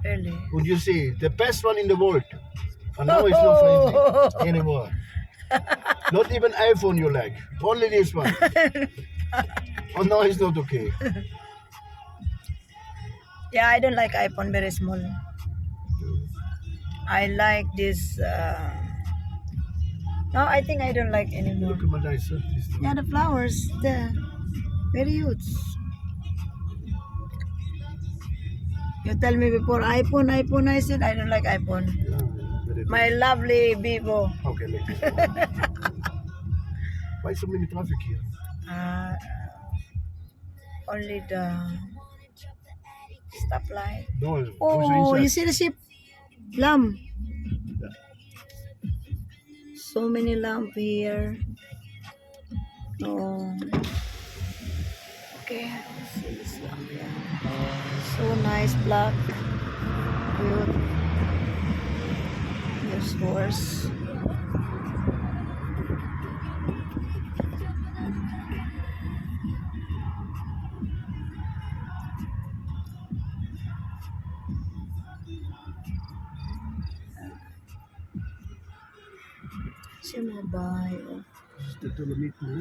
Really? Would you see the best one in the world? And now it's not friendly anymore. Not even iPhone you like. Only this one. Oh no, it's not okay. Yeah, I don't like iPhone very small. I like this. No, I think I don't like anymore. Look at my nice. This one. Yeah, the flowers, the very huge. You tell me before iPhone. I said I don't like iPhone. Yeah, very My nice. lovely Vivo. Okay, like this. Why so many traffic here? Uh, only the stoplight. No, who's Oh, you inside? see the ship? Lamp. So many lamp here. Oh. Okay, let's see this lamp here. So nice, black. Good. There's horse. Siya mobile. Oh. This is the Dolomite, no?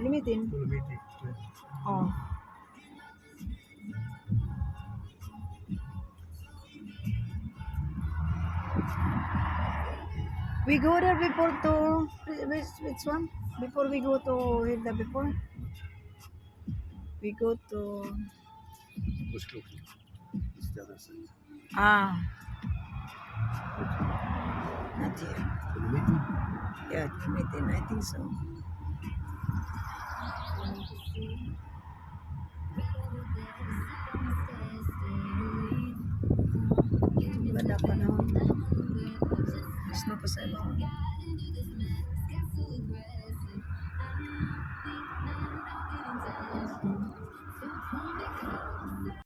Limitin. Dolomite. Oh. We go there before to which one? Before we go to Hilda before? We go to What's close? It's the other side. not here. Dolomite. Yeah, Limitin. I think so. Ganda pa naman. Snow pa sa iba.